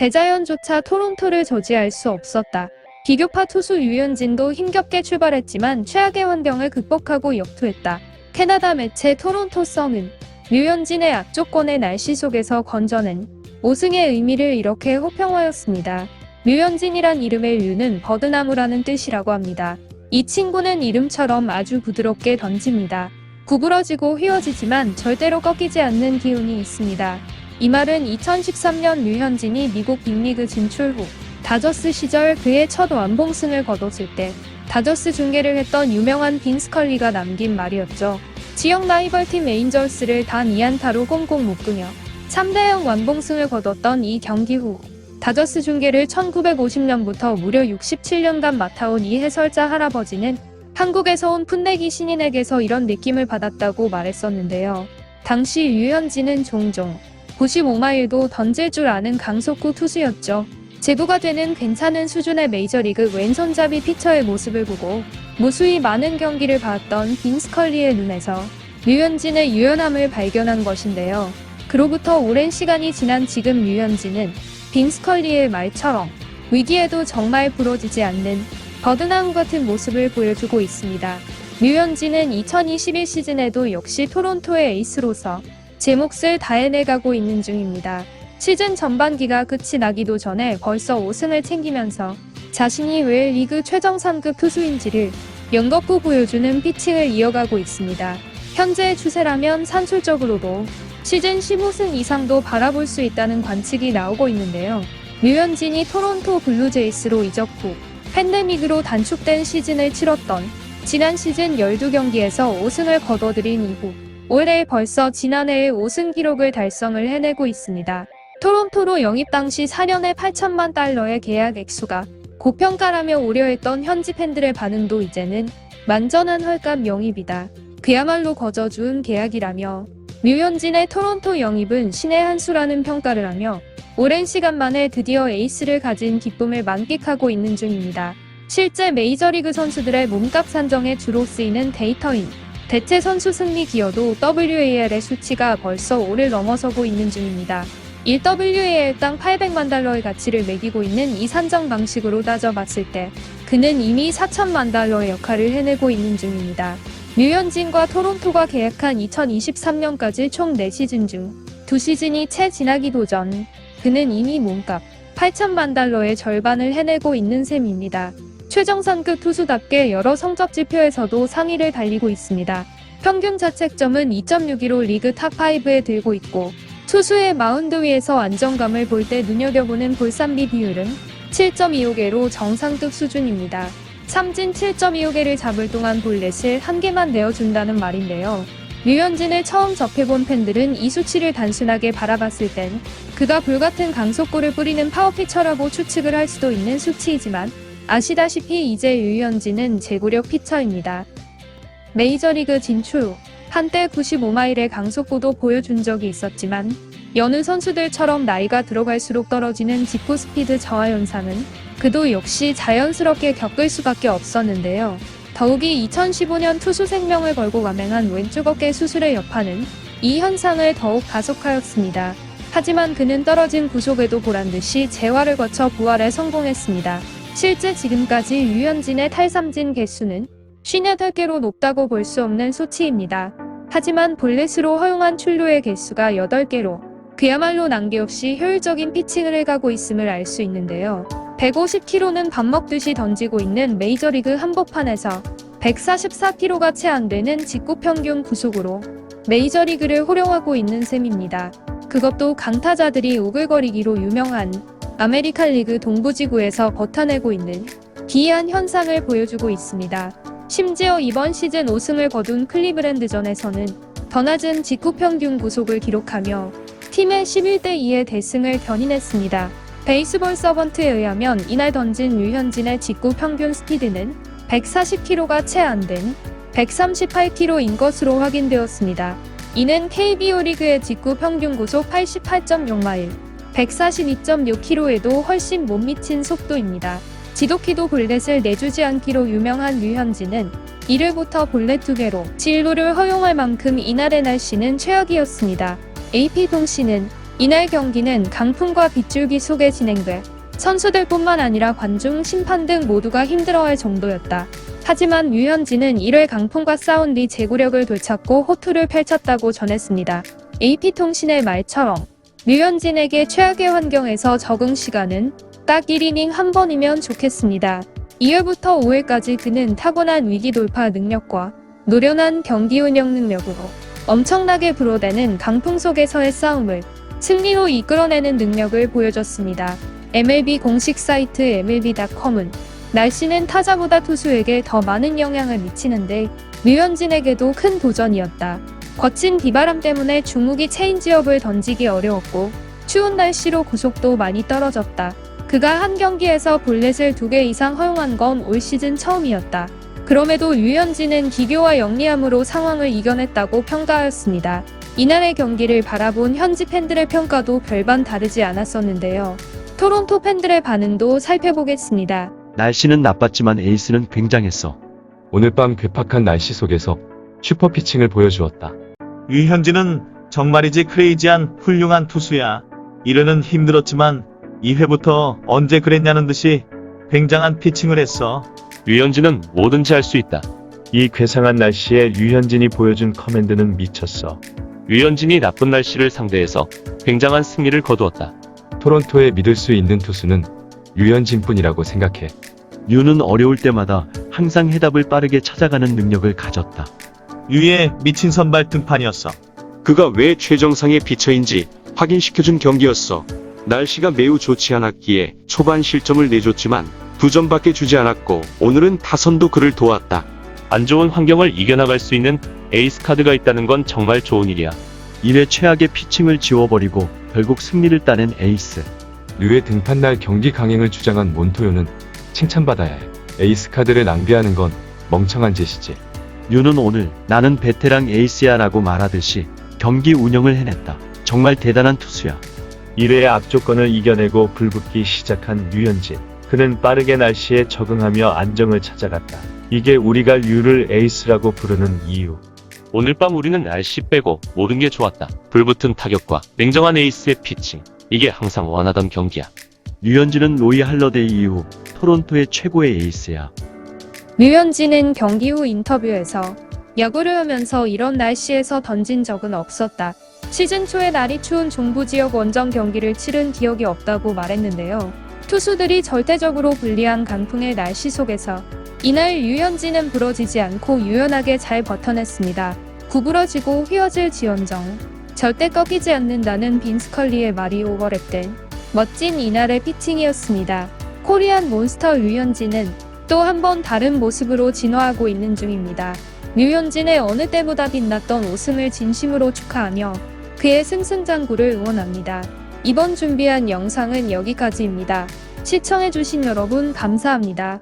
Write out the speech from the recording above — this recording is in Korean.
대자연조차 토론토를 저지할 수 없었다. 기교파 투수 류현진도 힘겹게 출발했지만 최악의 환경을 극복하고 역투했다. 캐나다 매체 토론토 선은 류현진의 악조건의 날씨 속에서 건져낸 5승의 의미를 이렇게 호평하였습니다. 류현진이란 이름의 류는 버드나무라는 뜻이라고 합니다. 이 친구는 이름처럼 아주 부드럽게 던집니다. 구부러지고 휘어지지만 절대로 꺾이지 않는 기운이 있습니다. 이 말은 2013년 류현진이 미국 빅리그 진출 후 다저스 시절 그의 첫 완봉승을 거뒀을 때 다저스 중계를 했던 유명한 빈 스컬리가 남긴 말이었죠. 지역 라이벌팀 에인절스를 단 2안타로 꽁꽁 묶으며 3대0 완봉승을 거뒀던 이 경기 후 다저스 중계를 1950년부터 무려 67년간 맡아온 이 해설자 할아버지는 한국에서 온 풋내기 신인에게서 이런 느낌을 받았다고 말했었는데요. 당시 류현진은 종종 95마일도 던질 줄 아는 강속구 투수였죠. 제구가 되는 괜찮은 수준의 메이저리그 왼손잡이 피처의 모습을 보고 무수히 많은 경기를 봤던 빈 스컬리의 눈에서 류현진의 유연함을 발견한 것인데요. 그로부터 오랜 시간이 지난 지금 류현진은 빈 스컬리의 말처럼 위기에도 정말 부러지지 않는 버드나무 같은 모습을 보여주고 있습니다. 류현진은 2021 시즌에도 역시 토론토의 에이스로서 제 몫을 다해내가고 있는 중입니다. 시즌 전반기가 끝이 나기도 전에 벌써 5승을 챙기면서 자신이 왜 리그 최정상급 투수인지를 연거푸 보여주는 피칭을 이어가고 있습니다. 현재의 추세라면 산술적으로도 시즌 15승 이상도 바라볼 수 있다는 관측이 나오고 있는데요. 류현진이 토론토 블루제이스로 이적 후 팬데믹으로 단축된 시즌을 치렀던 지난 시즌 12경기에서 5승을 거둬들인 이후 올해 벌써 지난해의 5승 기록을 달성을 해내고 있습니다. 토론토로 영입 당시 4년에 8천만 달러의 계약 액수가 고평가라며 우려했던 현지 팬들의 반응도 이제는 만전한 헐값 영입이다. 그야말로 거저주은 계약이라며 류현진의 토론토 영입은 신의 한 수라는 평가를 하며 오랜 시간 만에 드디어 에이스를 가진 기쁨을 만끽하고 있는 중입니다. 실제 메이저리그 선수들의 몸값 산정에 주로 쓰이는 데이터인 대체 선수 승리 기여도 WAR의 수치가 벌써 5를 넘어서고 있는 중입니다. 1WAR당 800만 달러의 가치를 매기고 있는 이 산정 방식으로 따져봤을 때 그는 이미 4천만 달러의 역할을 해내고 있는 중입니다. 류현진과 토론토가 계약한 2023년까지 총 4시즌 중 2시즌이 채 지나기도 전 그는 이미 몸값 8천만 달러의 절반을 해내고 있는 셈입니다. 최정상급 투수답게 여러 성적 지표에서도 상위를 달리고 있습니다. 평균 자책점은 2.62로 리그 탑5에 들고 있고 투수의 마운드 위에서 안정감을 볼 때 눈여겨보는 볼삼비 비율은 7.25개로 정상급 수준입니다. 삼진 7.25개를 잡을 동안 볼넷을 1개만 내어준다는 말인데요. 류현진을 처음 접해본 팬들은 이 수치를 단순하게 바라봤을 땐 그가 불같은 강속구를 뿌리는 파워피처라고 추측을 할 수도 있는 수치이지만 아시다시피 이제 류현진은 제구력 피처입니다. 메이저리그 진출 후 한때 95마일의 강속구도 보여준 적이 있었지만 여느 선수들처럼 나이가 들어갈수록 떨어지는 직구 스피드 저하 현상은 그도 역시 자연스럽게 겪을 수밖에 없었는데요. 더욱이 2015년 투수 생명을 걸고 감행한 왼쪽 어깨 수술의 여파는 이 현상을 더욱 가속하였습니다. 하지만 그는 떨어진 구속에도 보란듯이 재활을 거쳐 부활에 성공했습니다. 실제 지금까지 류현진의 탈삼진 개수는 58개로 높다고 볼 수 없는 수치입니다. 하지만 볼넷으로 허용한 출루의 개수가 8개로 그야말로 난데없이 효율적인 피칭을 해가고 있음을 알 수 있는데요. 150km는 밥 먹듯이 던지고 있는 메이저리그 한복판에서 144km가 채 안 되는 직구 평균 구속으로 메이저리그를 호령하고 있는 셈입니다. 그것도 강타자들이 오글거리기로 유명한 아메리칸 리그 동부지구에서 버텨내고 있는 기이한 현상을 보여주고 있습니다. 심지어 이번 시즌 5승을 거둔 클리브랜드전에서는 더 낮은 직구 평균 구속을 기록하며 팀의 11대2의 대승을 견인했습니다. 베이스볼 서번트에 의하면 이날 던진 류현진의 직구 평균 스피드는 140km가 채 안 된 138km인 것으로 확인되었습니다. 이는 KBO 리그의 직구 평균 구속 88.6마일, 142.6km에도 훨씬 못 미친 속도입니다. 지독히도 볼넷을 내주지 않기로 유명한 류현진은 1회부터 볼넷 2개로 진루를 허용할 만큼 이날의 날씨는 최악이었습니다. AP통신은 이날 경기는 강풍과 빗줄기 속에 진행돼 선수들뿐만 아니라 관중, 심판 등 모두가 힘들어할 정도였다. 하지만 류현진은 1회 강풍과 싸운 뒤 제구력을 되찾고 호투를 펼쳤다고 전했습니다. AP통신의 말처럼 류현진에게 최악의 환경에서 적응 시간은 딱 1이닝 한 번이면 좋겠습니다. 2회부터 5회까지 그는 타고난 위기 돌파 능력과 노련한 경기 운영 능력으로 엄청나게 불어대는 강풍 속에서의 싸움을 승리로 이끌어내는 능력을 보여줬습니다. MLB 공식 사이트 MLB.com은 날씨는 타자보다 투수에게 더 많은 영향을 미치는데 류현진에게도 큰 도전이었다. 거친 비바람 때문에 중무기 체인지업을 던지기 어려웠고 추운 날씨로 구속도 많이 떨어졌다. 그가 한 경기에서 볼넷을 2개 이상 허용한 건 올 시즌 처음이었다. 그럼에도 류현진은 기교와 영리함으로 상황을 이겨냈다고 평가하였습니다. 이날의 경기를 바라본 현지 팬들의 평가도 별반 다르지 않았었는데요. 토론토 팬들의 반응도 살펴보겠습니다. 날씨는 나빴지만 에이스는 굉장했어. 오늘 밤 괴팍한 날씨 속에서 슈퍼 피칭을 보여주었다. 류현진은 정말이지 크레이지한 훌륭한 투수야. 1회는 힘들었지만 2회부터 언제 그랬냐는 듯이 굉장한 피칭을 했어. 류현진은 뭐든지 할 수 있다. 이 괴상한 날씨에 류현진이 보여준 커맨드는 미쳤어. 류현진이 나쁜 날씨를 상대해서 굉장한 승리를 거두었다. 토론토에 믿을 수 있는 투수는 류현진뿐이라고 생각해. 류는 어려울 때마다 항상 해답을 빠르게 찾아가는 능력을 가졌다. 류의 미친 선발 등판이었어. 그가 왜 최정상의 피처인지 확인시켜준 경기였어. 날씨가 매우 좋지 않았기에 초반 실점을 내줬지만 2점밖에 주지 않았고 오늘은 타선도 그를 도왔다. 안 좋은 환경을 이겨나갈 수 있는 에이스 카드가 있다는 건 정말 좋은 일이야. 1회 최악의 피칭을 지워버리고 결국 승리를 따낸 에이스. 류의 등판날 경기 강행을 주장한 몬토요는 칭찬받아야 해. 에이스 카드를 낭비하는 건 멍청한 짓이지. 류는 오늘 나는 베테랑 에이스야 라고 말하듯이 경기 운영을 해냈다. 정말 대단한 투수야. 1회의 앞조건을 이겨내고 불붙기 시작한 류현진. 그는 빠르게 날씨에 적응하며 안정을 찾아갔다. 이게 우리가 류를 에이스라고 부르는 이유. 오늘 밤 우리는 날씨 빼고 모든 게 좋았다. 불붙은 타격과 냉정한 에이스의 피칭. 이게 항상 원하던 경기야. 류현진은 로이 할러데이 이후 토론토의 최고의 에이스야. 류현진은 경기 후 인터뷰에서 야구를 하면서 이런 날씨에서 던진 적은 없었다. 시즌 초에 날이 추운 중부 지역 원정 경기를 치른 기억이 없다고 말했는데요. 투수들이 절대적으로 불리한 강풍의 날씨 속에서 이날 류현진은 부러지지 않고 유연하게 잘 버텨냈습니다. 구부러지고 휘어질 지언정 절대 꺾이지 않는다는 빈스컬리의 말이 오버랩된 멋진 이날의 피칭이었습니다. 코리안 몬스터 류현진은 또 한 번 다른 모습으로 진화하고 있는 중입니다. 류현진의 어느 때보다 빛났던 우승을 진심으로 축하하며 그의 승승장구를 응원합니다. 이번 준비한 영상은 여기까지입니다. 시청해주신 여러분 감사합니다.